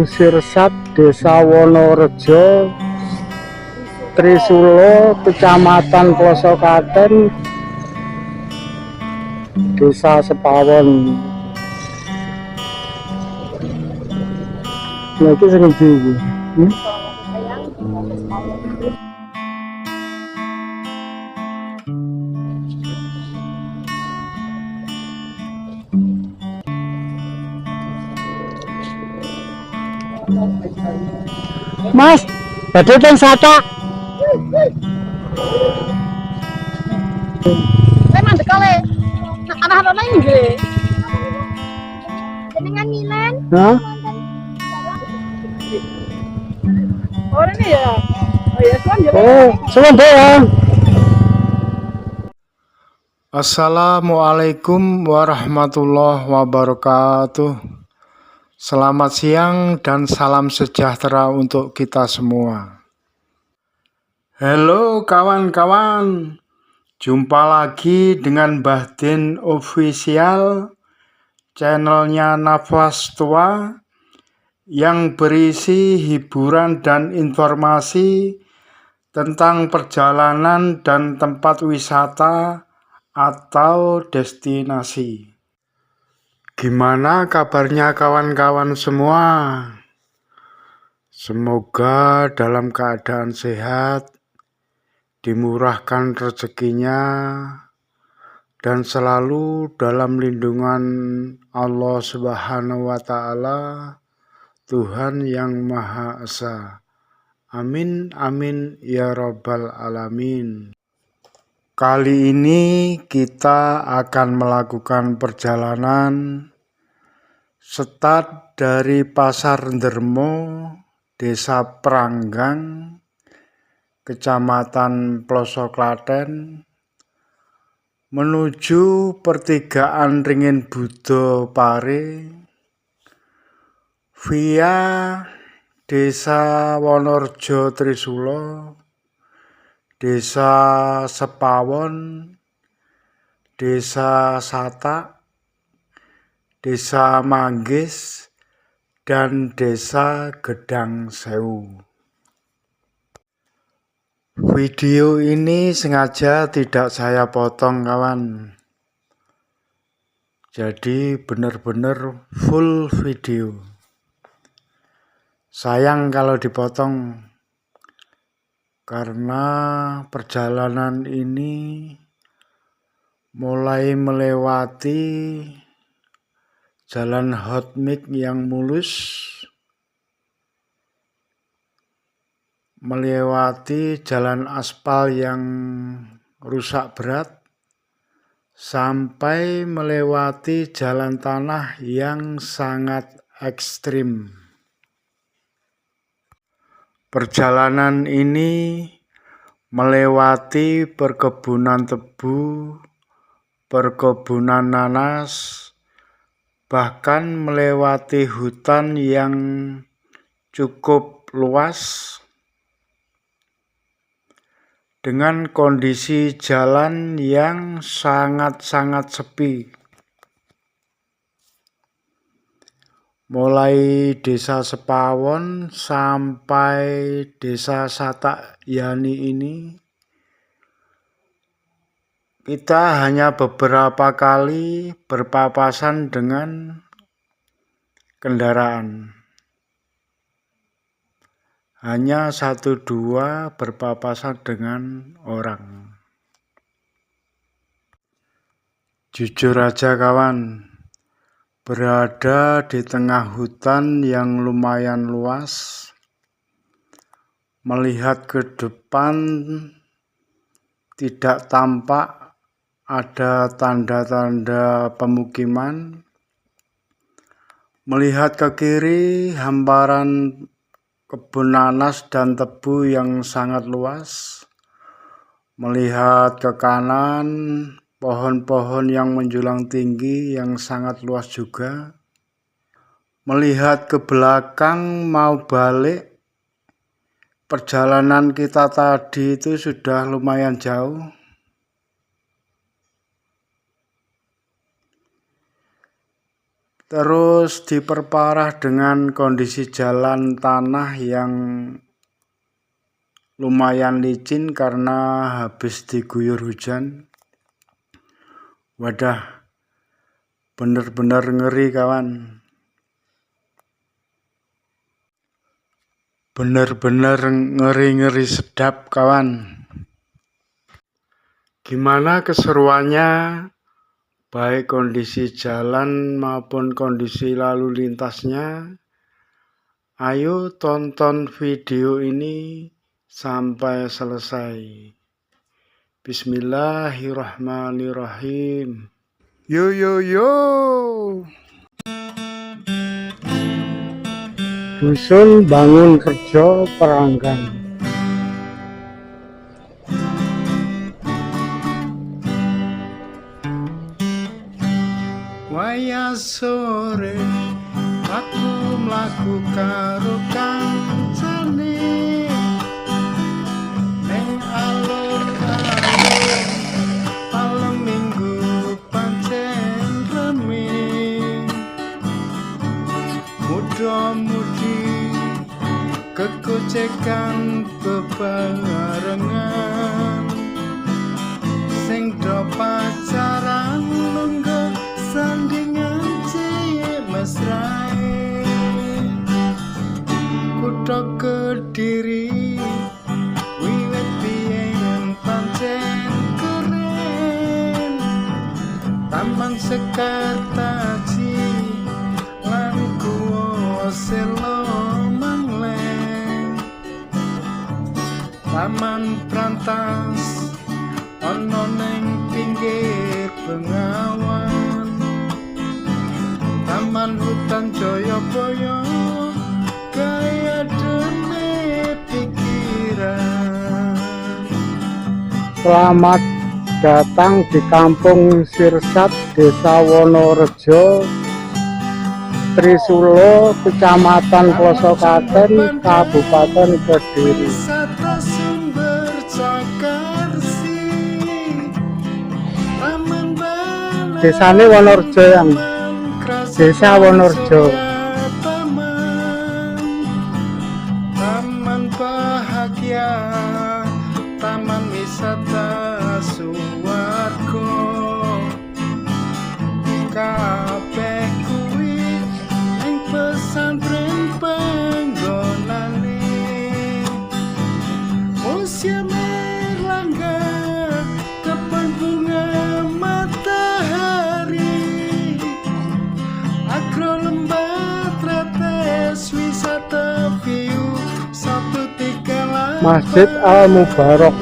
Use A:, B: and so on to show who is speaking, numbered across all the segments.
A: Sirsat, Desa Wonorejo, Trisulo, Kecamatan Plosokaten, Desa Sepawon. Nah, iki sing ndi iki? Mas, badhe teng Satak.
B: Saya mandek kali. Anak-anak lain nggih. Jenengan Milan?
A: Hah?
B: Oh ini ya. Oh ya, suan ya.
A: Oh, suwun ya.
C: Assalamualaikum warahmatullahi wabarakatuh. Selamat siang dan salam sejahtera untuk kita semua. Halo kawan-kawan, jumpa lagi dengan Mbah Din Official, channelnya Nafas Tua, yang berisi hiburan dan informasi tentang perjalanan dan tempat wisata atau destinasi. Gimana kabarnya kawan-kawan semua? Semoga dalam keadaan sehat, dimurahkan rezekinya, dan selalu dalam lindungan Allah Subhanahu wa Ta'ala, Tuhan yang Maha Esa. Amin, amin, ya Rabbal Alamin. Kali ini kita akan melakukan perjalanan start dari Pasar Ndermo, Desa Pranggang, Kecamatan Plosoklaten, menuju pertigaan Ringin Budo Pare, via Desa Wonorejo Trisulo, Desa Sepawon, Desa Satak, Desa Manggis, dan Desa Gedang Sewu. Video ini sengaja tidak saya potong kawan, jadi benar-benar full video. Sayang kalau dipotong, karena perjalanan ini mulai melewati jalan hot mix yang mulus, melewati jalan aspal yang rusak berat, sampai melewati jalan tanah yang sangat ekstrim. Perjalanan ini melewati perkebunan tebu, perkebunan nanas, bahkan melewati hutan yang cukup luas, dengan kondisi jalan yang sangat-sangat sepi. Mulai Desa Sepawon sampai Desa Satak Yani ini, kita hanya beberapa kali berpapasan dengan kendaraan. Hanya 1-2 berpapasan dengan orang. Jujur aja kawan, berada di tengah hutan yang lumayan luas, melihat ke depan tidak tampak ada tanda-tanda pemukiman, melihat ke kiri hamparan kebun nanas dan tebu yang sangat luas, melihat ke kanan pohon-pohon yang menjulang tinggi yang sangat luas juga, melihat ke belakang mau balik. Perjalanan kita tadi itu sudah lumayan jauh. Terus diperparah dengan kondisi jalan tanah yang lumayan licin karena habis diguyur hujan. Wadah, bener-bener ngeri kawan. Bener-bener ngeri-ngeri sedap kawan. Gimana keseruannya? Baik kondisi jalan maupun kondisi lalu lintasnya. Ayo tonton video ini sampai selesai. Bismillahirrahmanirrahim. Yo yo yo.
A: Dusun Bangun Rejo Peranggan.
C: Waya sore aku mlaku karo kancane ning alun-alun malam minggu pancen rame muda-mudi kekocekan bebarengan sing do pacaran lungguh sandingan cilik mesrae kutha Kediri wiwit biyen pancen keren Taman Sekartaji lan Guwa Selo Mangleng Taman Brantas ana ning pinggir Bengawan Taman Hutan Jayabaya kaya dene pikiran.
A: Selamat datang di Kampung Sirsat, Desa Wonorejo, Trisulo, Kecamatan Plosokaten, Kabupaten Kediri.
C: Wisata sumber Cakarsi Taman Balai
A: Desane Wonorejo yang Desa Wonorejo.
C: Taman bahagia, taman wisata suwarga, kabeh kuwi ing pesantren panggonane. Museum Erlangga, kebun bunga matahari, agro lembah tretes wisata view 138
A: Masjid Al Mubarok.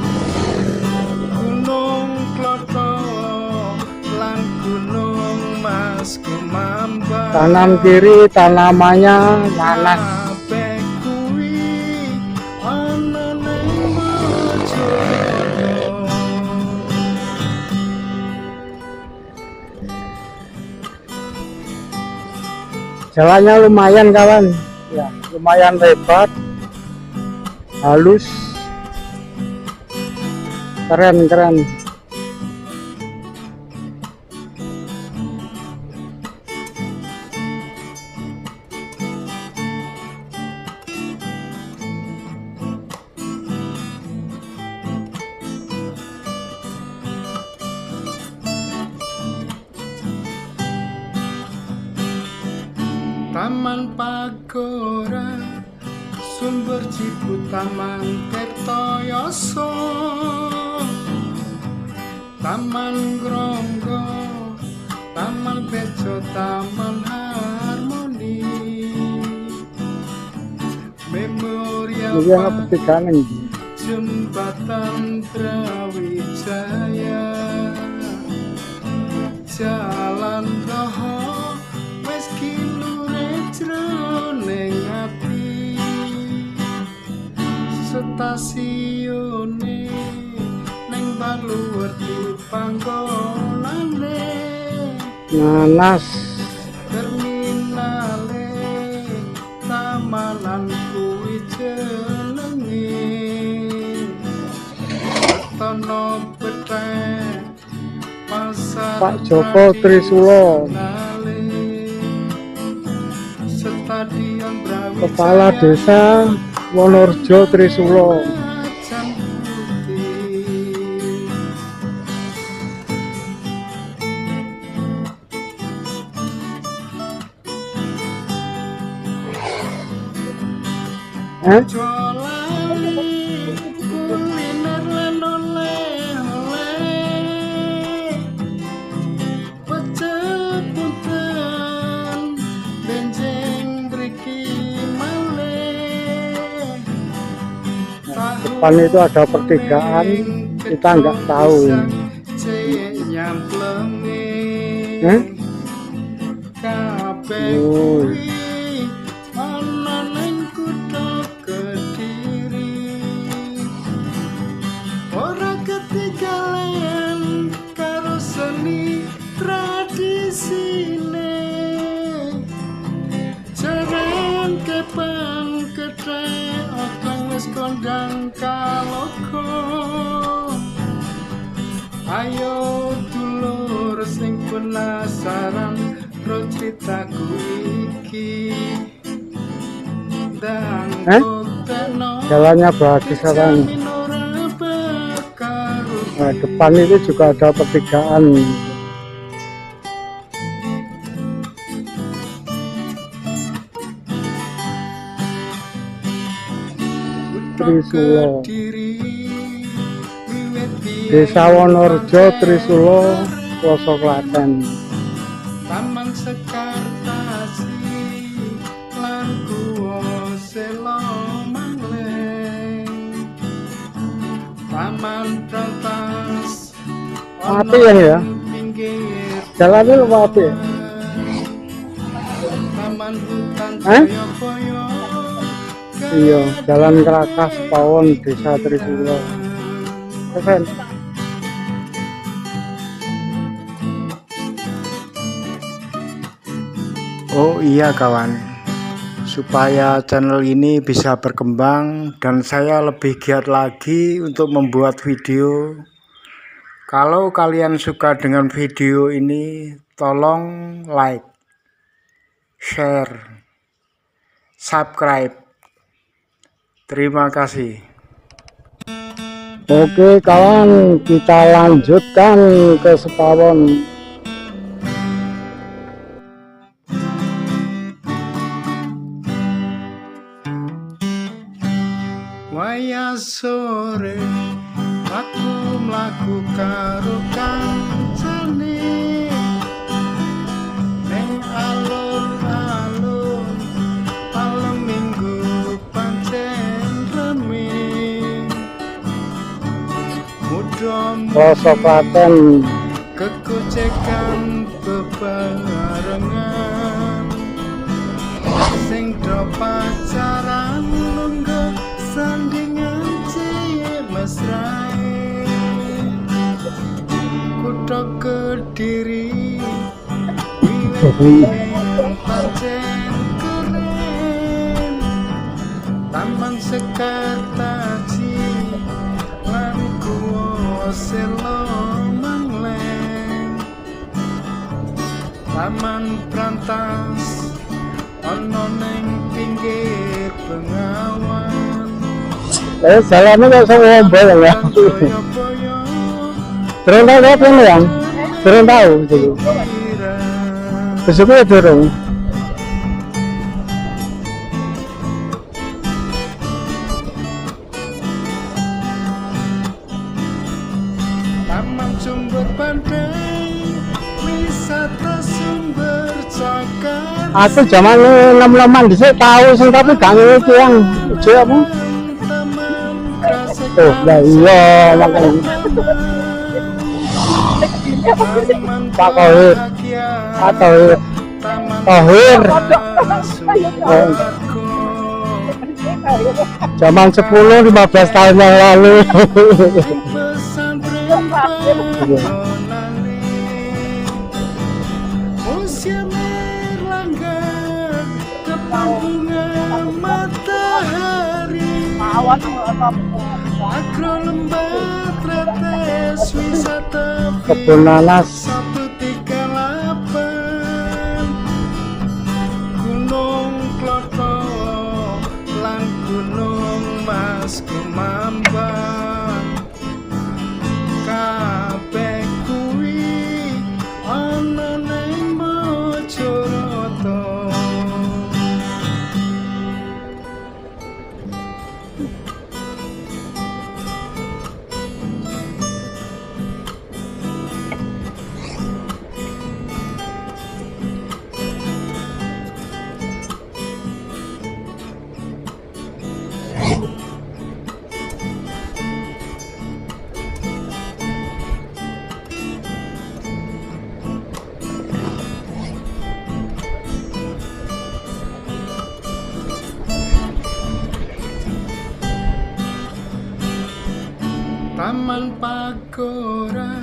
C: Gunung Kloto lan Gunung Mas Kumambang
A: Kanan kiri tanamannya nanas.
C: kabeh kuwi ana ning Mojokerto.
A: Jalannya lumayan kawan, ya lumayan lebar, halus, keren.
C: Taman Pagora, Sumber Ciput, Taman Tirtoyoso, Taman Gronggo, Taman Bejo, Taman Harmoni, Memorial
A: Ini yang
C: Park,
A: ketiga nih.
C: Jembatan Brawijaya, Jalan Roho wis kilure jroning ati, stasiune ning Baluwerti panggonane,
A: Nanas.
C: terminale tamanan kuwi jenenge, Tono Petek Pasar
A: Pak Joko Trisulo. Kepala Desa Wonorejo Trisulo.
C: macan putih. Jualan kuliner lan oleh-oleh, pecel punten benjeng mriki malih.
A: Depan itu ada pertigaan, kita nggak tahu ini. Eh? Oh.
C: Ora ketinggalan karo seni tradisine, jarang kepang ketrek otong wis kondang kalogo. Ayo dulur sing penasaran ro critaku iki. Dan
A: Jalannya bagus sekarang. Nah, depan itu juga ada pertigaan. Trisulo. Desa Wonorejo Trisulo, Pelosok Klaten.
C: Taman Sekartasi lan Guwa Selo Mangleng, Taman Brantas
A: Api ya?
C: pinggir
A: Jalannya lupa api.
C: Taman Hutan
A: Hah?
C: Jayapaya
A: Iya, Jalan Kerakas Pawon Desa Trisulo. Keren.
C: Oh iya kawan, supaya channel ini bisa berkembang dan saya lebih giat lagi untuk membuat video. Kalau kalian suka dengan video ini, tolong like, share, subscribe. Terima kasih.
A: Oke kawan, kita lanjutkan ke Sepawon.
C: Waya sore aku mlaku karo kancane ning alun-alun malam minggu pancen rame.
A: Pelosok Klaten.
C: Kekucekan bebarengan sing do pacaran lungguh sandingan cilik mesrae. Kutha Kediri wiwit pancen keren, Taman Sekartaji lan Guwa Selo Mangleng, Taman Brantas ana ning pinggir Bengawan.
A: Jalannya nggak usah ngobrol ya.
C: Jayapaya
A: Turun tahu apa ini yang? Turun tahu gitu. Besoknya turun.
C: Taman Sumber Pandai, wisata sumber cakar.
A: Aku zaman enam-enaman dhisik tahu sing tapi gak ngerti yang uji apa.
C: Taman Krasek,
A: Oh, lah iya makanya.
C: Taman
A: Pak Kohir.
C: Bahagia,
A: Atau
C: Taman
A: Kohir.
C: Suwargo,
A: Zaman 10-15 tahun yang lalu.
C: pesantren Padonane, Museum Erlangga, depan bunga matahari, Agro Lembah Tretes, wisata
A: Kebun nanas.
C: 138, Gunung Kloto Taman Pagora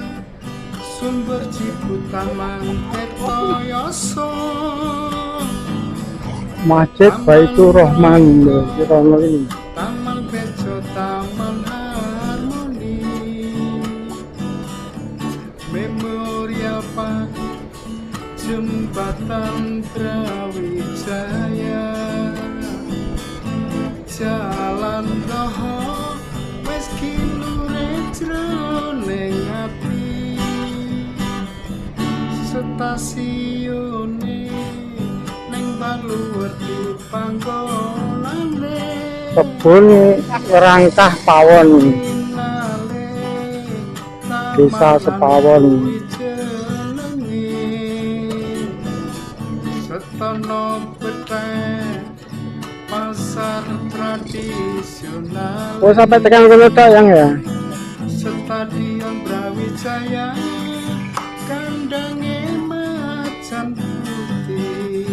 C: Sumber Ciputaman Tirtoyoso
A: Masjid Baitur Rahman di Rono ini.
C: Taman Bejo Taman Harmoni Memorial Park Jembatan Brawijaya Jalan Roho wis kinure jroning ati stasiune ning Baluwerti panggonane
A: Kebun Rangkah Pawon, Desa Sepawon.
C: Setono Beteh pasar tradisional.
A: Oh sampai tekan kono tok yang ya.
C: Stadion Brawijaya kandange macan putih.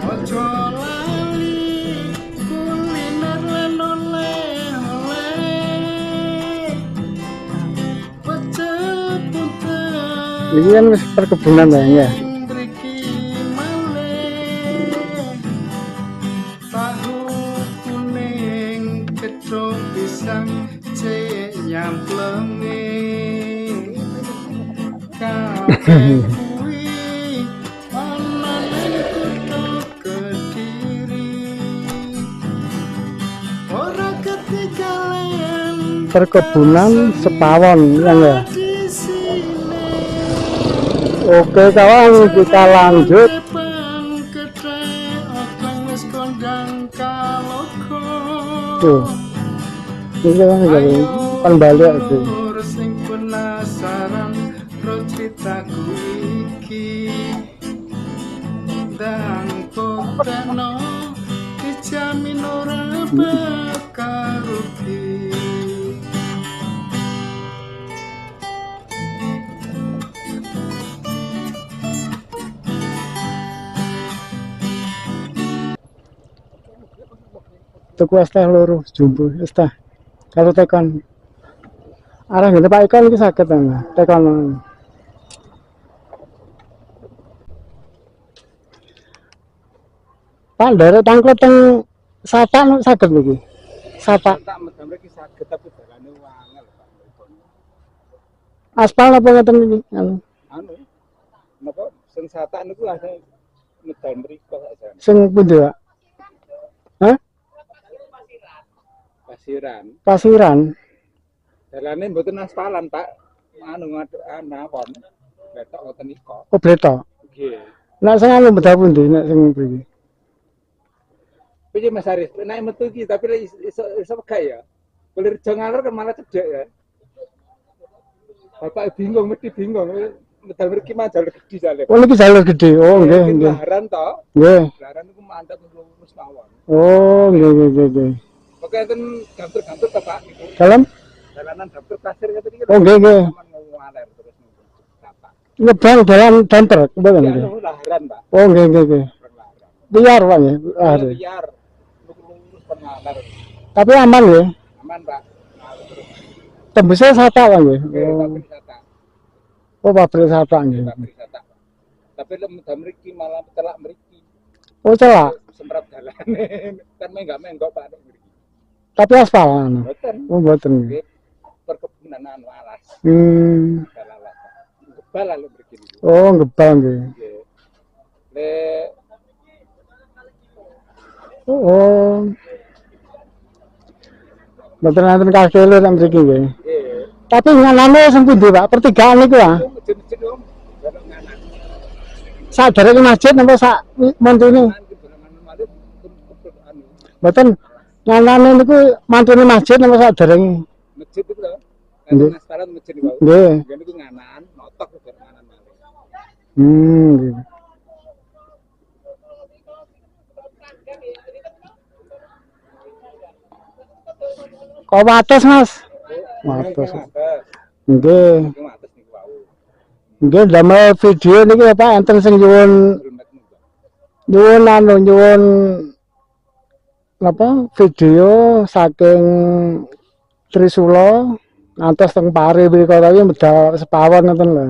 C: Ojo lali kuliner lan oleh-oleh pecel punten.
A: Ini kan wis perkebunan ya.
C: Tahu kuning keco pisang cek nyamplenge kabeh kuwi ana ning kutha Kediri ora ketinggalan
A: Perkebunan Sepawon yang ya.
C: di sini.
A: Oke kawan, kita lanjut. Tuh, ini kan balik itu.
C: Sing penasaran ro critaku iki ndang konteno dijamin ora bakal rugi.
A: Tuku es teh loro jumbo es teh. Kalau tekan arah ngene Pak Ikan iki saged ana. Tekan. Pak ndere tangklet teng Sapa saged niki. Sapa
C: Tak medam iki saged tapi dalane wangel Pak.
A: aspal apa ngeten iki? Anu.
C: Napa sing satak niku asal medal mriko sak
A: Sing pundi, Pak? Hah?
C: Pasiran.
A: Pasiran.
C: Dalane mboten aspalan, Pak. Anu ngaduk anawon. Betok ngoten nika.
A: Oh, bletok.
C: Nggih.
A: Nek sing anu medal pundi nek sing mriki?
C: Piye Mas Aris, nek metu iki tapi lek iso pegah ya. Kulir jo ngalor kan malah cedek ya. Bapak bingung, mesti bingung. Medal mriki mah jalur gedhi jale.
A: Oh, niki jalur gede. Oh, nggih, nggih.
C: Laharan to.
A: Nggih.
C: Laharan niku mantep lurus mawon.
A: Oh, nggih, nggih, nggih.
C: Oke, enten gantur-gantur to, Pak. Niku.
A: Dalam?
C: Jalanan dapur pasir ngeten iki.
A: Oh, nggih, nggih.
C: Ngaler terus niku. Bapak.
A: Nyebrang dalam danter, mboten
C: Iki
A: nggih.
C: anu laharan, Pak.
A: Oh, nggih, nggih, nggih.
C: Laharan.
A: Liar, Pak ya.
C: Liar. Lurus pengaler.
A: Tapi aman ya.
C: Aman, Pak.
A: Tembusnya Sapa, Pak ya.
C: Oke,
A: Oh,
C: pabrik wisata.
A: oh pabrik Sapa nggih.
C: Pabrik wisata. Tapi lek medal mriki malah telak mriki.
A: Oh, celak.
C: Semprot dalane. Kan menggak-menggok Pak nek mriki.
A: Tapi aspal anu.
C: Mboten.
A: Oh, mboten.
C: Nggih. Perkebunan anu alas. Alas. Gebal lalu mriki niku.
A: Oh, gebal nggih.
C: Nggih. Lek
A: Oh. Mboten nanten kakele nek mriki nggih.
C: nggih.
A: Tapi nganane sing pundi, Pak? Pertigaan niku ah.
C: Masjid-masjid om. Belok nganan.
A: Sak derenge masjid napa sak mantune? Mboten nganane niku mantune masjid napa sak derenge?
C: Masjid itu lho.
A: Nggih.
C: Kan nasparan masjid niku.
A: Nggih.
C: Nggih niku nganan, notok kok nganan malih.
A: Nggih. Kok wates, Mas? Wates. Nggih.
C: Niku atas niku wau.
A: Nggih damel video niki Pak enten sing nyuwun nyuwun apa video saking Trisula ngantos teng Pare mriku tapi medal sepawon ngoten lho.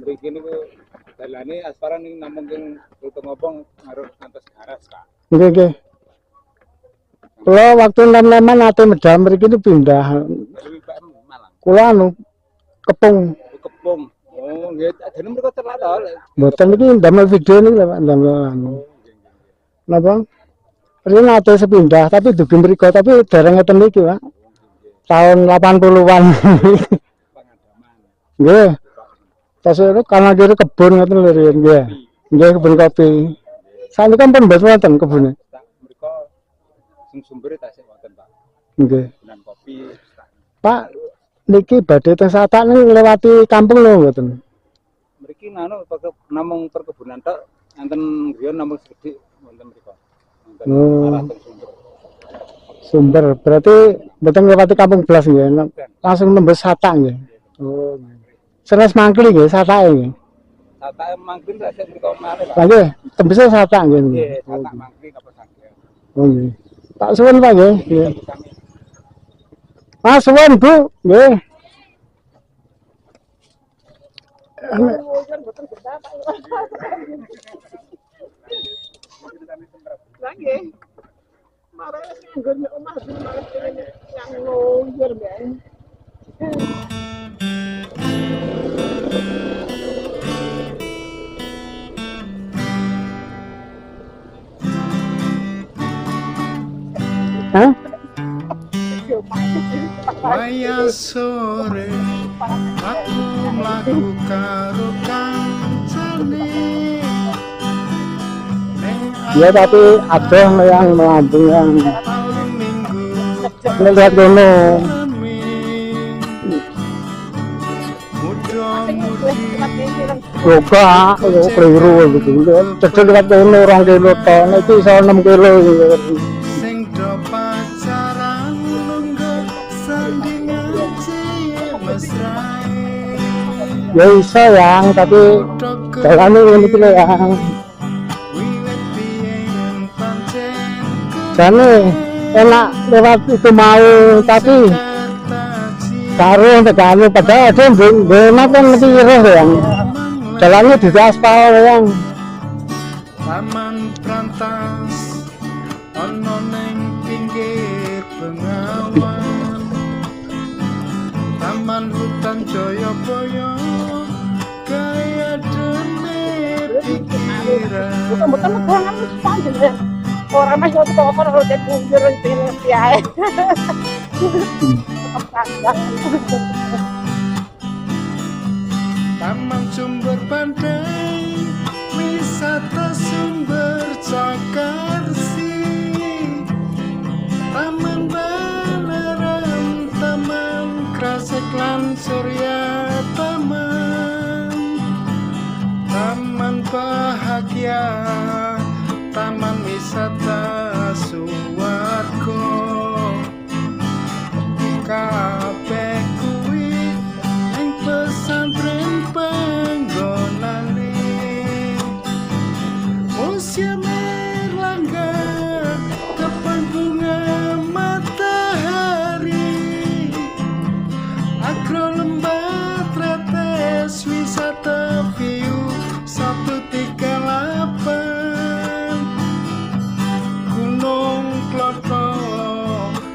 D: Mriki niku dalane asparan ning namung teng Rute Ngobong ngaruh ngantos Garas, Kak.
A: Nggih nggih. Kula waktu lem-leman ate medal mriki niku pindah.
D: Dari PM Malang.
A: Kula anu Kepung.
D: Kepung. Oh, nggih, dene mriko celak to.
A: Mboten iki damel video niki lho Pak damel anu. Napa? Riyen ate sepindah tapi dugi mriku tapi dereng ngeten iki Pak. Tahun 80-an.
D: Pengadaman.
A: Nggih. Tas itu karena kiri kebun ngoten lho riyen nggih. Nggih kebun kopi. Saniki pun mboten wonten kebune.
D: Mriko sing sumbere tasih wonten, Pak.
A: Nggih.
D: Kebunan kopi.
A: Pak niki badhe teng Satak niku nglewati kampung lho mboten.
D: Mriki anu namung perkebunan tok, enten griya namung sedhik wonten mriko. Wonten arah teng sumber.
A: Sumber berarti mboten nglewati kampung blas nggih. Langsung nembus Satak nggih. Oh. Senes mangkli nggih Satake nggih.
D: Satake mangkli tasih mriko malih, Pak.
A: Lah nggih, tembuse Satak nggih.
D: Nggih, Satak mangkli napa saged.
A: Oh nggih. Tak suwun Pak nggih. Nggih. Mas suwun Bu, nggih.
B: Lagi. Marah nggon omah yang luyur ben.
A: Hah?
C: Waya sore aku mlaku karo kancane.
A: Ya tapi ada yang melambung yang
C: Malam minggu
A: melihat kono. Yoga, yo keliru gitu. Cedek lihat kono 2 kilo ton, itu iso 6 kilo.
C: sing do pacaran lungguh sandingan cilik mesrae.
A: Ya iso yang, tapi jalannya ini kilo yang.
C: Wiwit biyen pancen
A: Jane enak lewat itu mau, tapi karo tegane padahal ada benar kan lebih iris yang. Jalannya di aspal yang.
C: Taman Brantas ono ning pinggir Bengawan. Taman Hutan Jayabaya kaya dene pikiran.
B: Bukan megangan panjang ya. Orang mas waktu kok ora udah kunjur sini piye.
C: Taman Sumber Pandai, wisata sumber Cakarsi. Taman Balerang, Taman Krasek lan Surya Taman. Taman Bahagia, Taman Wisata Suwargo. Kabeh kuwi ning pesantren panggonane. Museum Erlangga, kebun bunga matahari. Agro Lembah Tretes, wisata view 138. Gunung Kloto,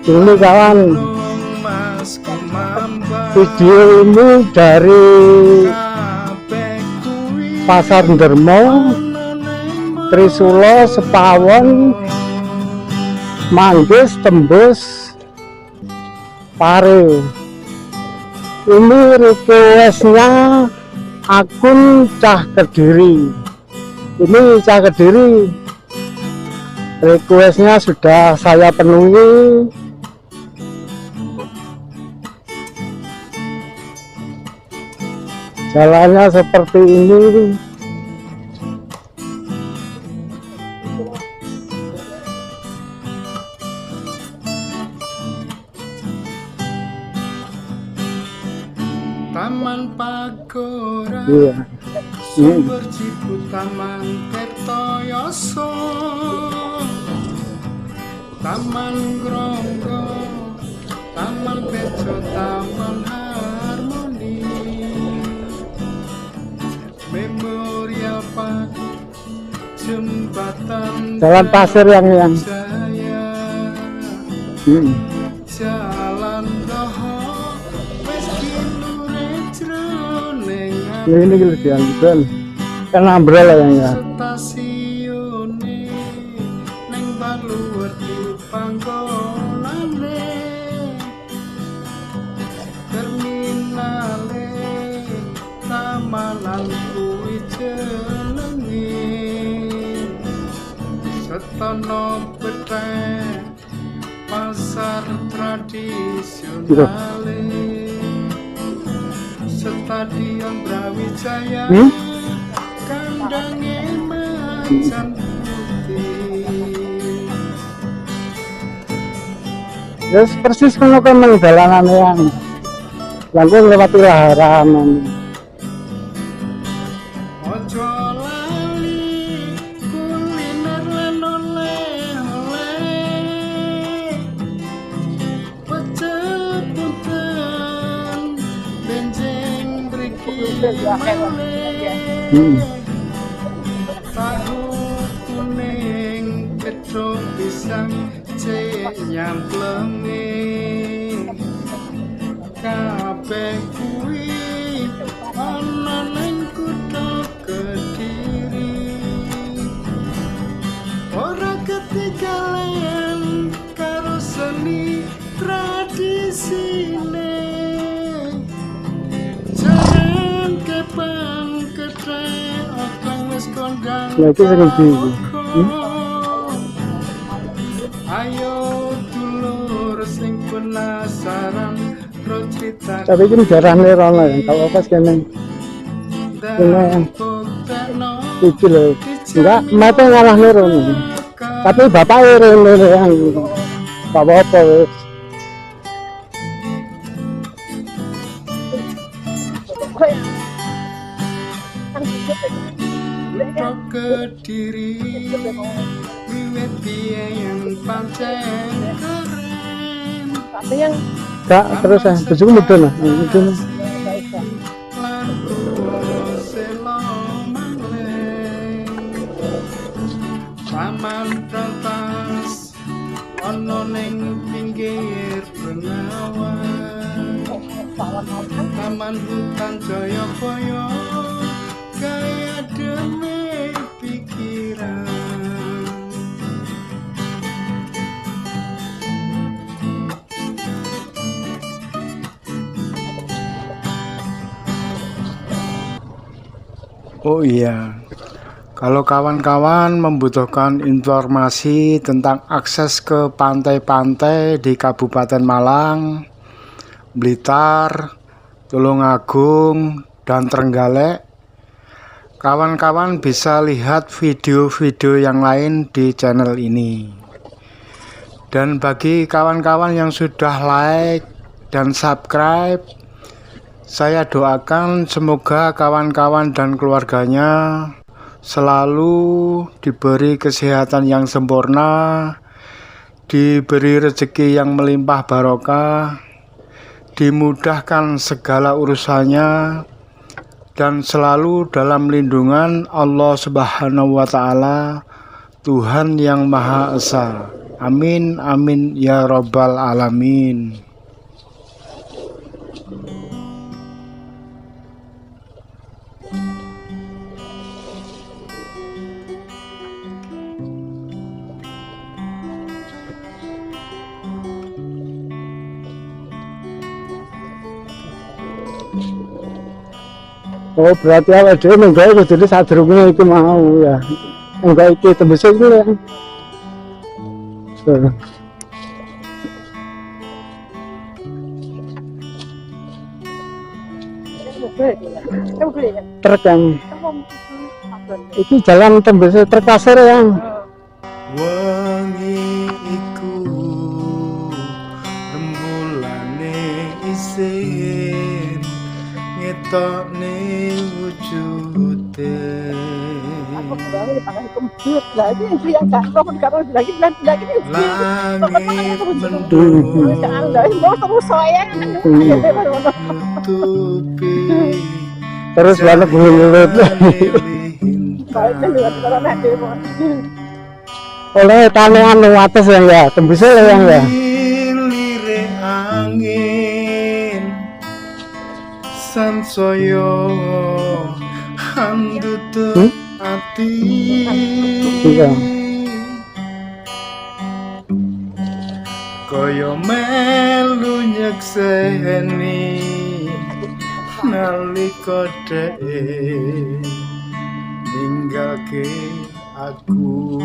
A: Ini kawan,
C: Gunung Mas Kemambang.
A: video ini dari
C: Kabeh kuwi
A: Pasar Dermo, Trisula, Sepawon, Manggis, Tembus, Pare. Ini requestnya akun Cah Kediri. Ini Cah Kediri. Requestnya sudah saya penuhi. Jalannya seperti ini. Iya.
C: Sumber Ciputaman Kertoyoso, Taman Gronggo, Taman Bejo, Taman Harmoni, Memorial Park, Jembatan
A: Jalan pasir yang
C: Jaya, Jalan Doho, wis kinure jroning
A: ini kelebihan betul. Kan ambrol yang ya.
C: stasiune neng Baluwerti panggonane, terminale Tamanan kuwi jenenge, Setono Pethek pasar tradisionale, Stadion Brawijaya, kandange macan putih.
A: Ya persis kalau kan jalanan yang langsung lewati laharan.
C: Ojo lali kuliner lan oleh-oleh, pecel punten benjing mriki malih, tahu kuning keco pisang cek nyamplenge, kabeh kuwi ana ning kutha Kediri, ora ketinggalan karo seni tradisine, jalan kepang kethek otong wis kondang.
A: Ya itu sering di.
C: Ayo dulur sing penasaran ro crita.
A: Tapi ini jarang nih rono ya. Kalau pas kene yang iki loh. Enggak, mate ngalah nih rono. Tapi bapak ini yang apa-apa wis.
C: Kediri wiwit yang pancen keren,
B: Tapi yang
A: Enggak, terus ya, bojoku mudun lah. Mudun.
C: lan selo mangleng, Taman Prantas ono ning pinggir Bengawan, Taman Hutan Jayabaya kaya demi pikiran. Oh iya, kalau kawan-kawan membutuhkan informasi tentang akses ke pantai-pantai di Kabupaten Malang, Blitar, Tulungagung, dan Trenggalek, kawan-kawan bisa lihat video-video yang lain di channel ini. Dan bagi kawan-kawan yang sudah like dan subscribe, saya doakan semoga kawan-kawan dan keluarganya selalu diberi kesehatan yang sempurna, diberi rezeki yang melimpah barokah, dimudahkan segala urusannya, dan selalu dalam lindungan Allah Subhanahu wa Ta'ala, Tuhan yang Maha Esa. Amin, amin ya Rabbal Alamin.
A: Oh berarti awal dhewe menggawe kudune sadurunge iku mau ya. Enggak iki tembus iku ya. So. Truk yang iki jalan tembus truk pasir yang
C: Wengi iku rembulan isin ngetokne wujud
B: Orangnya dipakai kempit lagi itu yang karo lagi lagi ini.
C: Langit
B: Sekarang dari mau terus saya kan.
C: menutupi
A: Terus mana bulut.
B: Baiknya juga kalau nanti mau.
A: Oleh tanah anu atas yang ya, tembusnya yang ya.
C: Lirik angin sansaya handut ati
A: Iya.
C: kaya melu nyekseni nalika dheke ninggalke aku.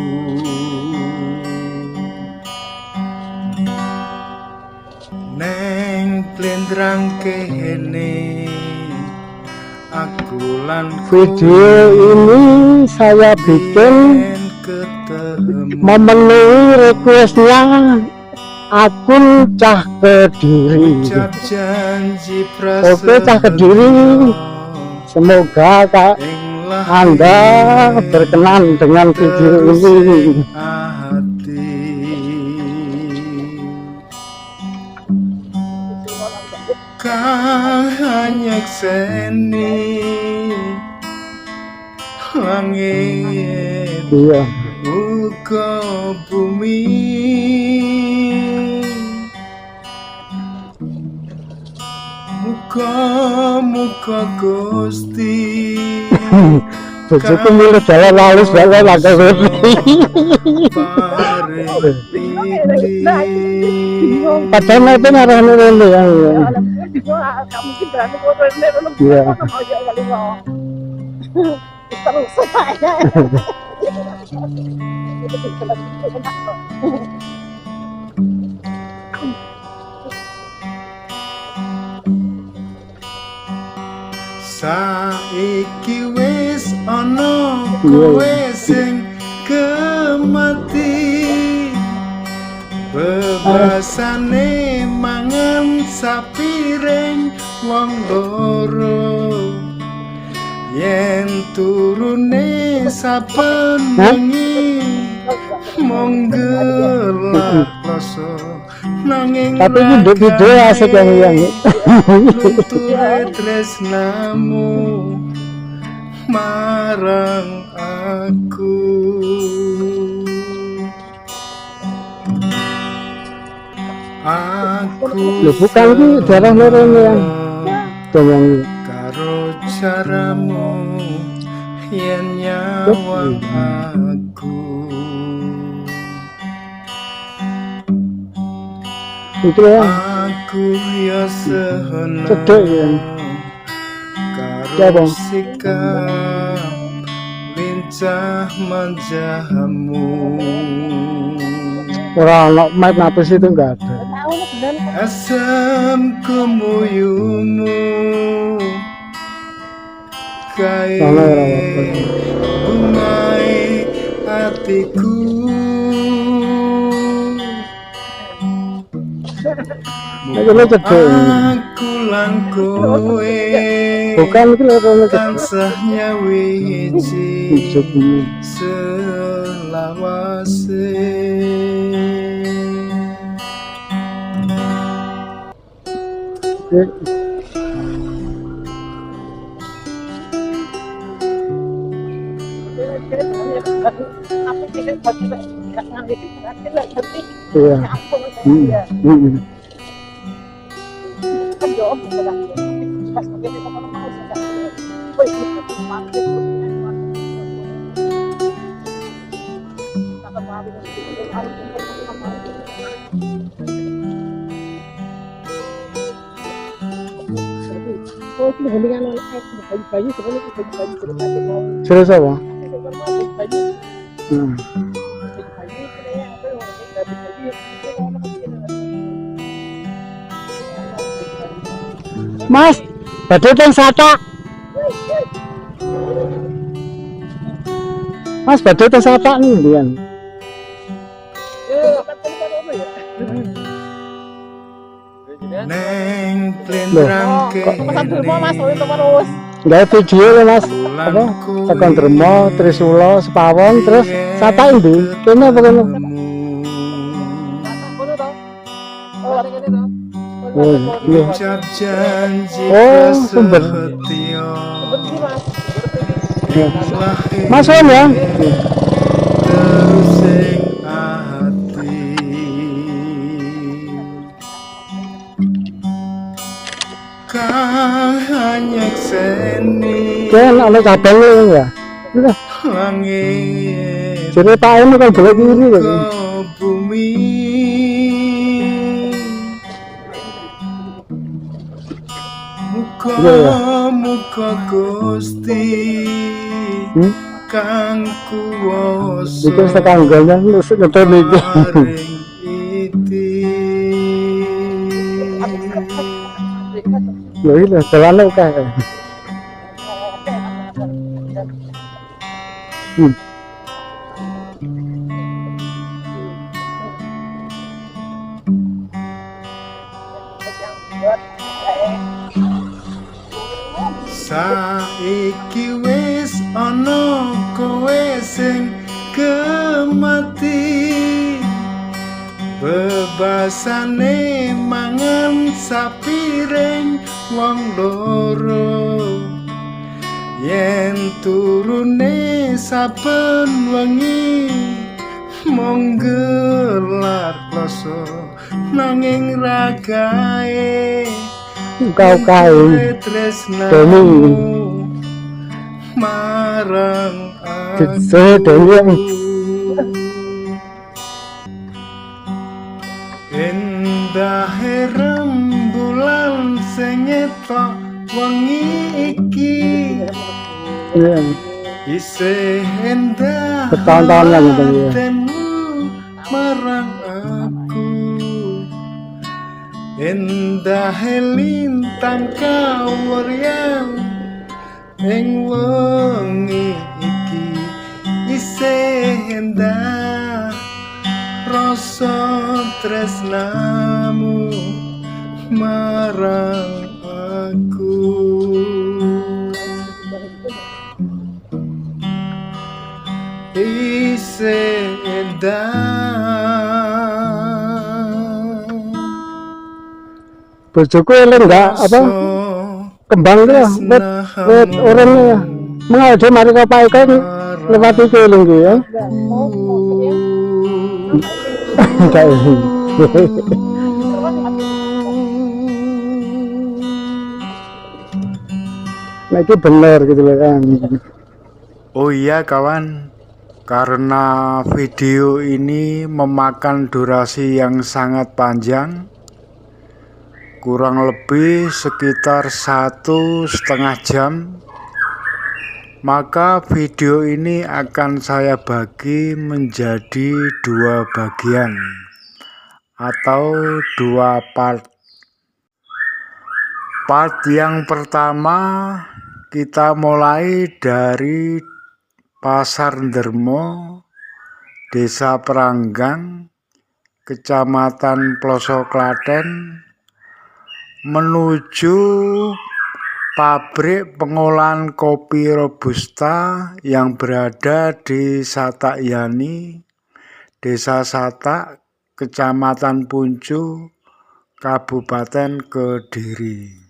C: Neng plendrang kene aku lan
A: Video ini saya bikin
C: ketemu
A: memenuhi requestnya akun Cah Kediri.
C: ucap janji
A: Oke, Cah Kediri, semoga Anda berkenan dengan video ini.
C: hati kang hanya seni langit
A: Iya.
C: muka bumi muka Gusti
A: Begitu milih jalan lalu jalan agak padahal itu ngarahnya dulu yang
B: Mungkin berani kotor dulu.
A: Iya.
B: Mau jalan kali mau. Terus saya.
C: saiki wis ana kowe sing kemati bebasane mangan sapiring wong loro yen turune saben wengi mung gelap kloso nanging
A: tapi ini video asik yang
C: lunture tresnamu marang aku
A: Loh, bukan ini daerah lorong yang ngomong
C: karo caramu yen nyawang aku
A: itu ya
C: aku ya sehono
A: cedek ya.
C: karo sikap lincah manjamu
A: orang mic napis itu enggak ada.
C: asam kemuyumu kai
A: Salah orang
C: umai hatiku
A: Itu lo cedek.
C: aku lan kowe
A: Bukan itu lorong cedek.
C: tansahnya wiji
A: Hidupmu.
C: selawase
A: Iya.
B: Oh, itu mendingan baju-baju sebenarnya baju-baju
A: Serius apa?
B: baju
A: Mas, badai teng sata. Mas, badai teng sata nih Dian.
C: neng plendrang
B: Mas Abdul mau Mas itu terus.
A: Enggak video ya Mas.
C: bulan
A: Apa?
C: kowe
A: tekan Dremo, Trisula, Sepawon, terus Sata Indi. Kene apa kene?
B: Oh, ada gini toh.
A: Oh, iya.
C: Ucap janji
A: Oh, sumber.
C: prasetyo
B: Berhenti mas.
A: Ya.
C: lahir
A: Mas Om ya.
C: terus sing ati kang hanya seni
A: Kan ada kabel ya. Udah,
C: langit
A: ceritain kan boleh kiri
C: ke
A: kan.
C: bumi
A: Iya, ya.
C: muka Gusti
A: Hmm?
C: kang kuwasa
A: Itu tetanggalnya lu ngeton iki.
C: paring iti
A: Ya itu jalan oke. Hmm.
C: saiki wis ana kowe sing kemati bebasane mangan sapiring wong loro yen turune saben wengi mung gelar kloso nanging ragae
A: Kau kain
C: tresnamu marang
A: Deni.
C: endah rembulan sing nyetok wengi iki
A: Iya.
C: isih endah
A: Bertahun-tahun lagi Bang, ya.
C: latenmu marang aku endah lintang kawuryan ing wengi iki isih endah rasa tresnamu marang aku isih endah
A: Bojoku eling enggak apa kembang dia wet orangnya ya. Mengaji mari kau pakai kan lewat itu eling dia ya. Kayak ini. Nah itu benar gitu loh kan.
C: Oh iya kawan, karena video ini memakan durasi yang sangat panjang, kurang lebih sekitar 1,5 jam, maka video ini akan saya bagi menjadi 2 bagian atau 2 part. Part yang pertama kita mulai dari Pasar Ndermo, Desa Peranggang, Kecamatan Ploso Klaten, menuju pabrik pengolahan kopi Robusta yang berada di Satakyani, Desa Satak, Kecamatan Puncu, Kabupaten Kediri.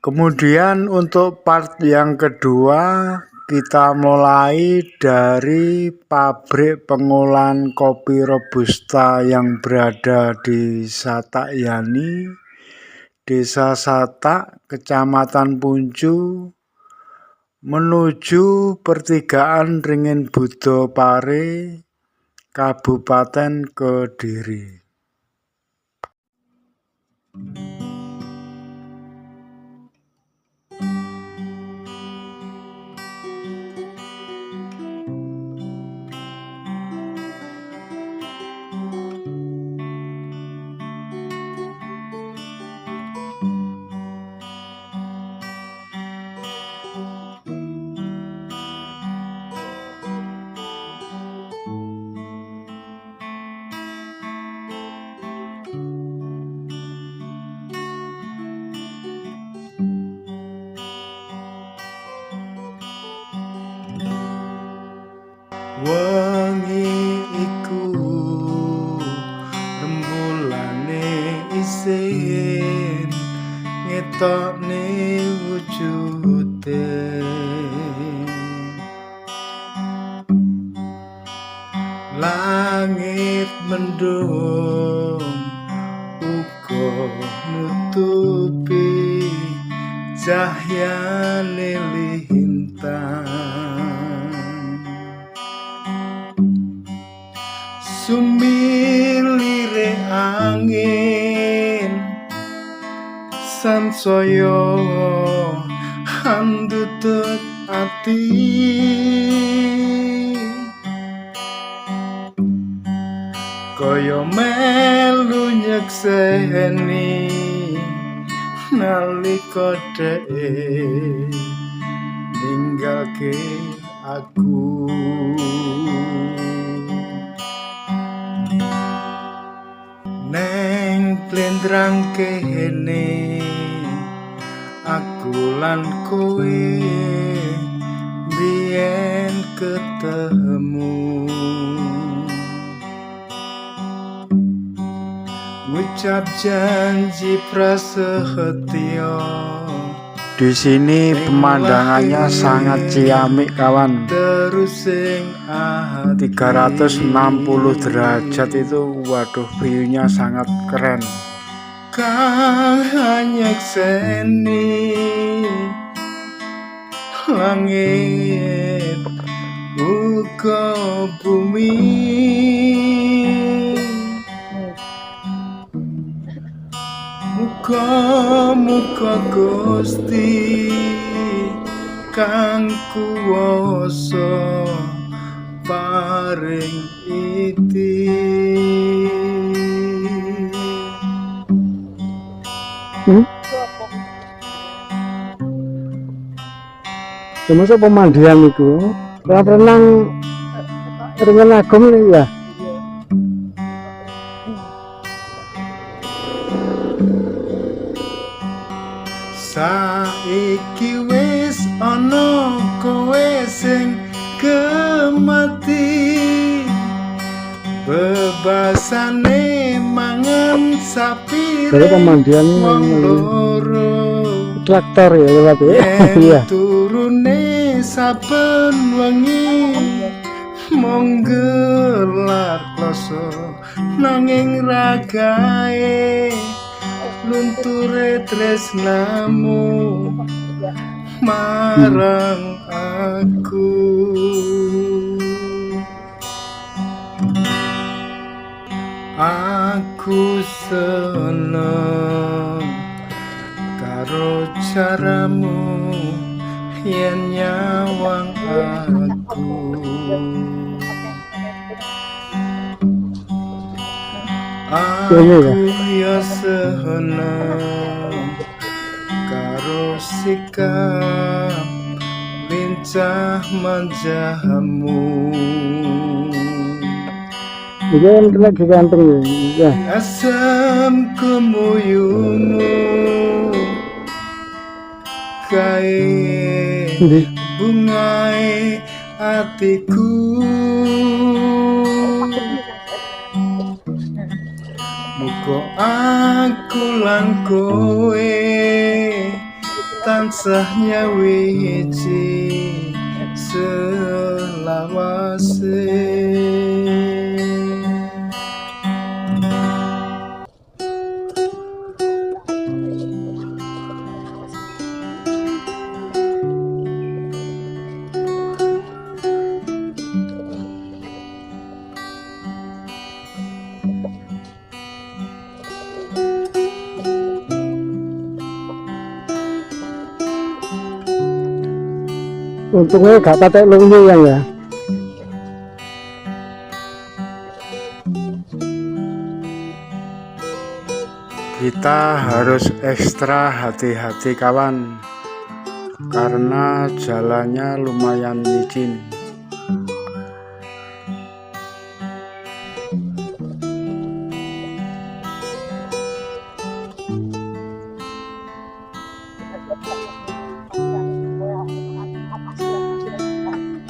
C: Kemudian untuk part yang kedua kita mulai dari pabrik pengolahan kopi Robusta yang berada di Satakyani, Desa Satak, Kecamatan Puncu, menuju pertigaan Ringin Budo Pare, Kabupaten Kediri. Wengi iku rembulane isin ngetokne wujude. Langit mendung uga nutupi cahyane lintang. Sumilire angin sansaya handutut ati. Kaya melu nyekseni nalika dheke ninggalke aku. Neng plendrang kene aku lan kowe biyen ketemu. Ngucap janji prasetyo. Di sini pemandangannya sangat ciamik kawan. Terus 360 derajat itu, waduh, view-nya sangat keren. Kang nyekseni langit uga bumi. Muga-muga Gusti kang kuwasa paring iti.
A: Termasuk pemandian itu, renang agung ini ya.
C: Saiki wis ana kowe sing kemati, bebasane mangan sapi
A: Jadi pemandian traktor ya lewat ya. Iya.
C: Turune saben wengi monggelar kloso nanging ragae lunture tresnamu marang aku. Aku seneng karo caramu yen nyawang aku. Aku ya seneng karo sikap lincah manjamu.
A: Itu kan lagi ganteng ya.
C: Asam kemuyumu kae bungae atiku. Muga aku lan kowe tansah nyawiji selawase.
A: Untungnya gak pakai lunyu ya.
C: Kita harus ekstra hati-hati kawan, karena jalannya lumayan licin.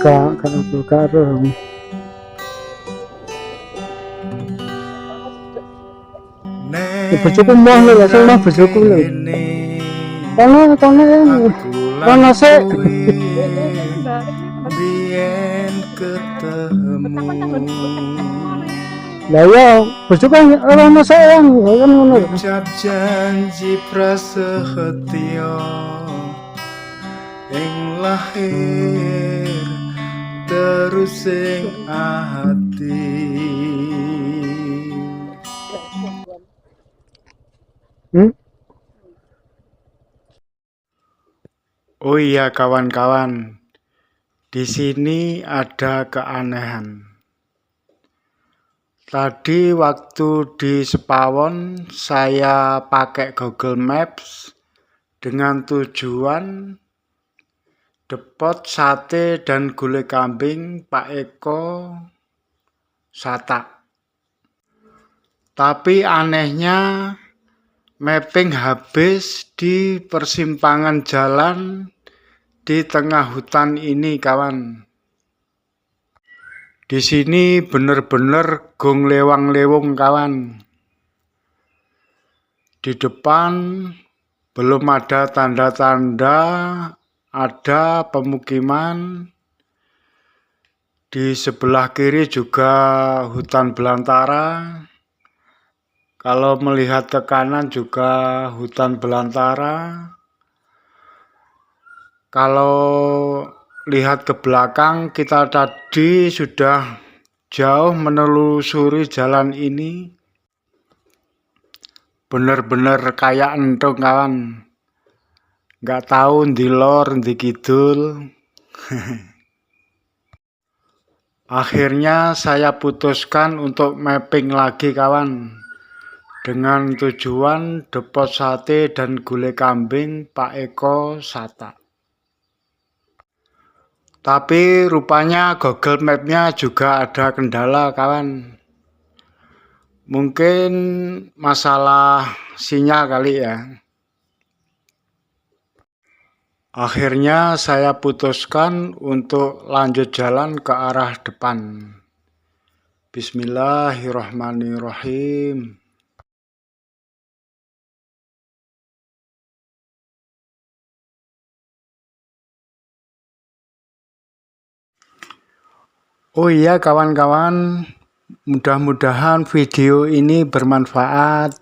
A: Gak bojoku moh lho, sing mah bojoku lho. Kono kono sik.
C: Biyen ketemu
A: Lah ya, bojoku ora ono sik kan ngono lho.
C: ucap janji prasetyo ing lahir terus ing ati. Oh iya kawan-kawan, di sini ada keanehan. Tadi waktu di Sepawon saya pakai Google Maps dengan tujuan depot sate dan gulai kambing Pak Eko Satak. Tapi anehnya mapping habis di persimpangan jalan di tengah hutan ini kawan. Di sini bener-bener gong lewang-lewung kawan. Di depan belum ada tanda-tanda ada pemukiman. Di sebelah kiri juga hutan belantara. Kalau melihat ke kanan juga hutan belantara. Kalau lihat ke belakang, kita tadi sudah jauh menelusuri jalan ini. Bener-bener kayak entung kawan. Nggak tahu ndi lor, ndi kidul. Akhirnya saya putuskan untuk mapping lagi kawan. Dengan tujuan depot sate dan gulai kambing Pak Eko Satak. Tapi rupanya Google Map-nya juga ada kendala kawan. Mungkin masalah sinyal kali ya. Akhirnya saya putuskan untuk lanjut jalan ke arah depan. Bismillahirrahmanirrahim. Oh iya kawan-kawan, mudah-mudahan video ini bermanfaat,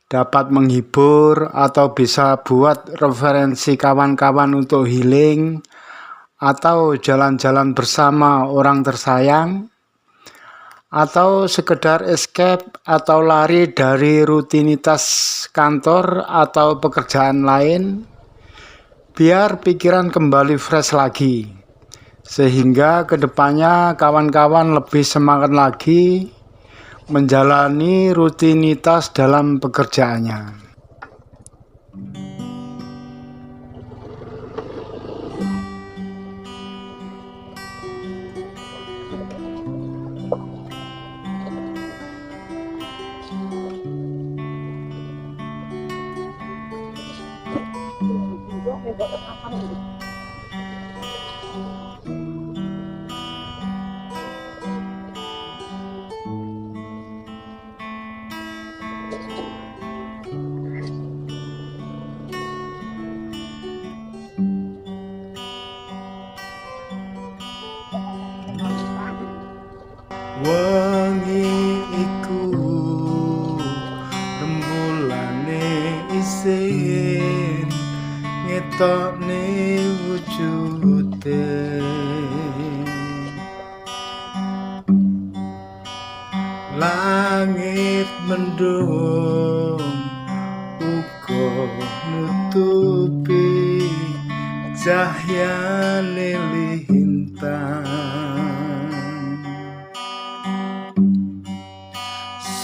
C: dapat menghibur atau bisa buat referensi kawan-kawan untuk healing atau jalan-jalan bersama orang tersayang atau sekedar escape atau lari dari rutinitas kantor atau pekerjaan lain biar pikiran kembali fresh lagi. Sehingga kedepannya kawan-kawan lebih semangat lagi menjalani rutinitas dalam pekerjaannya. Wengi iku rembulane isin ngetokne wujude langit mendung uga nutupi cahyane lintang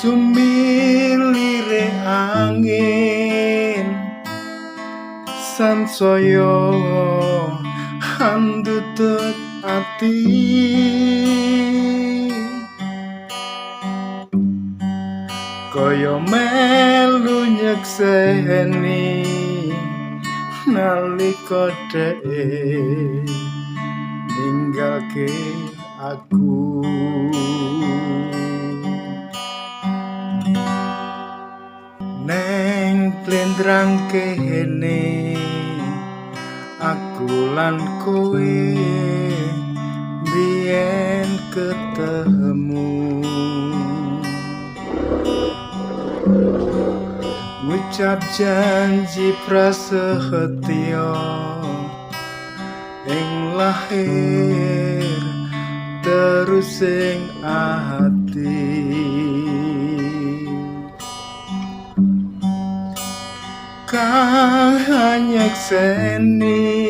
C: sumilire angin sansaya handutut ati kaya melu nyekseni nalika dhewe ninggalke aku Blendrang kene aku lan kowe biyen ketemu ngucap janji prasetyo ing lahir terus ing ati kang nyekseni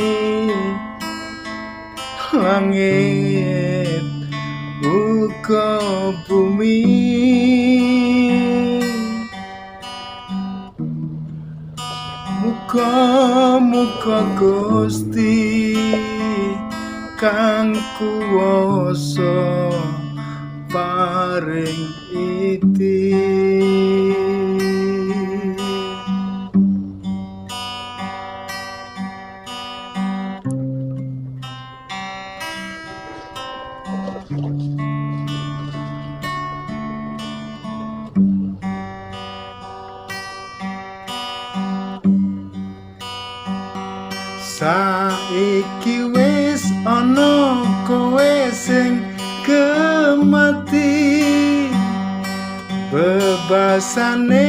C: langit uga bumi muga-muga Gusti kang kuwasa paring iki saiki wis ana kowe sing kemati bebasane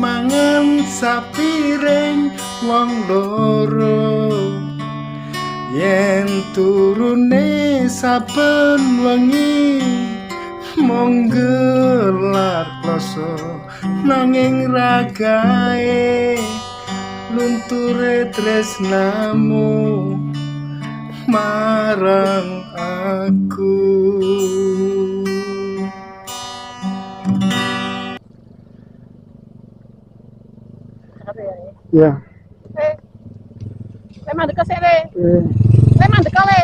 C: mangan sapiring wong loro yen turune saben wengi mung gelar kloso nanging ragae lunture tresnamu marang aku
A: Ya.
B: Saya mandek ke sini. Saya mandek kali.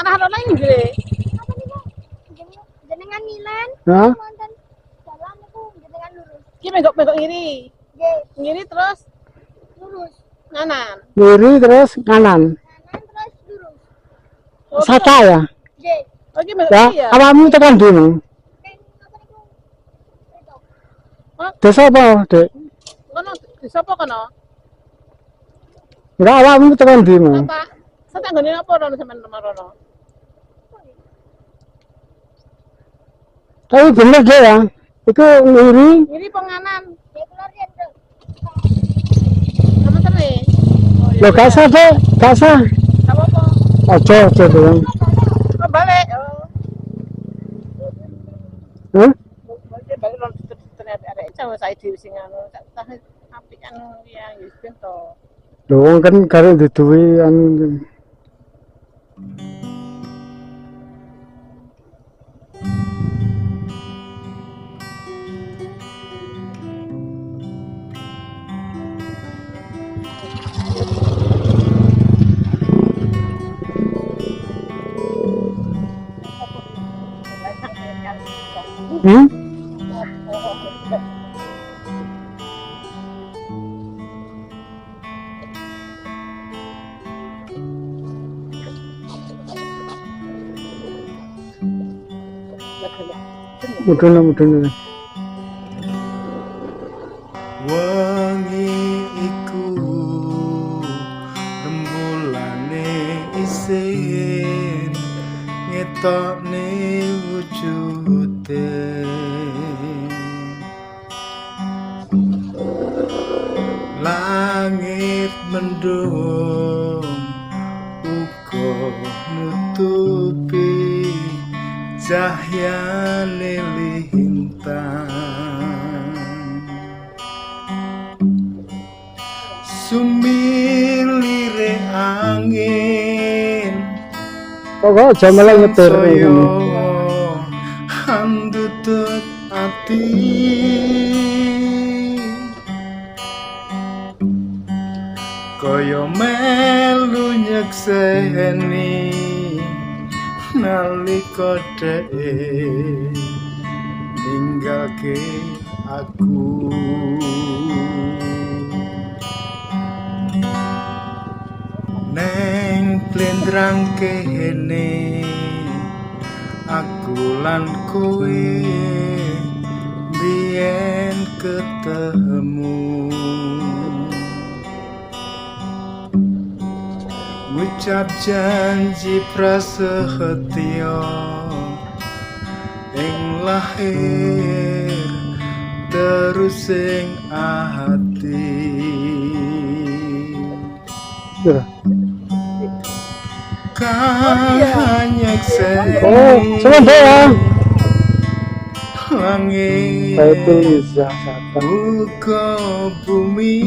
B: Anak-anak lain gile.
E: Jenengan Milan,
A: Hah?
E: wonten jalan niku jenengan lurus.
B: Ki megok ngiri.
E: Nggih,
B: Ngiri terus
E: lurus.
B: nganan.
A: Kiri terus kanan.
E: Kanan terus lurus.
B: Oh,
A: Saka ya.
E: Nggih.
B: Oh, ki megok
A: Ya,
B: ngiri ya.
A: awakmu tekan ndi, Mang?
E: Teng apa niku? Itu.
A: Desa apa, Dek?
B: Kono disapa kono?
A: Enggak awakmu tekan ndi, Mang?
B: Apa? Saya tanggane apa rono sampean rono?
A: Tapi bener dia ya. Itu ngiri.
B: Ngiri penganan.
E: Nggih kula riyen, Dok.
B: Sama tene.
A: Lo gak sah, Dek. Gak sah.
B: Gak apa-apa.
A: Ojo doang.
B: Oh, balik. Oh.
A: Hah?
B: Balik rono ternyata ada cawe saya dhewe sing anu tak apik anu yang wis ben to.
A: Lho wong kan karek duwe anu. Hmm? Mudun.
C: wengi iku rembulane isin ngetokne wujude langit mendung uga nutupi cahyane lintang sumilire angin
A: Pokok aja malah nyetir.
C: saya handutut ati kaya melu nyekseni nalika dhewe ninggalke aku neng blendrang kene aku lan kowe biyen ketemu Ucap janji prasetyo ing lahir terus ing ati.
A: Ya.
C: Kanyekseni
A: Oh, sebentar ya.
C: langit
A: Baitul Izzah Satan.
C: uga bumi.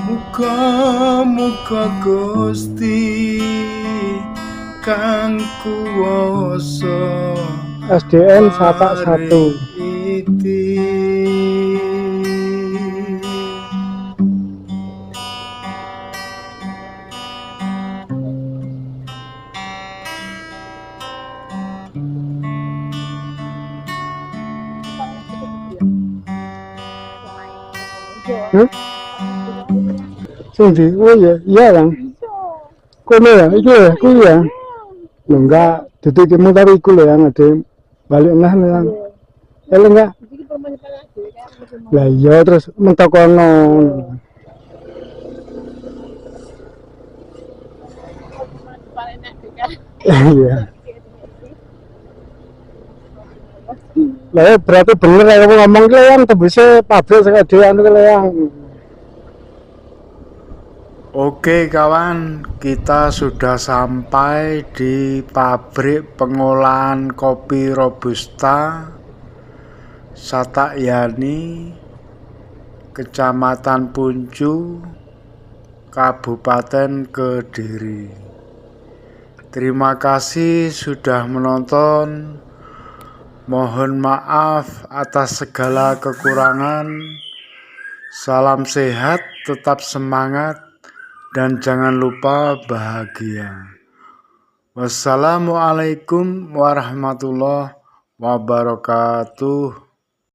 C: Muga-muga Gusti kang kuwasa
A: SDN Satak 1.
C: iti.
A: Sing di, oh iya yang kono ya, itu ya, kuwi ya. Lho enggak, ditikimu tapi iku lho yang ada balik neh yang. Eleng enggak? Lah iya terus mentok kono. Iya. Lah ya, berarti bener ya kamu ngomong ki yang tembusnya pabrik sekalian ki yang.
C: Oke kawan, kita sudah sampai di pabrik pengolahan kopi Robusta Satak Yani, Kecamatan Puncu, Kabupaten Kediri. Terima kasih sudah menonton. Mohon maaf atas segala kekurangan. Salam sehat, tetap semangat, dan jangan lupa bahagia. Wassalamualaikum warahmatullahi wabarakatuh.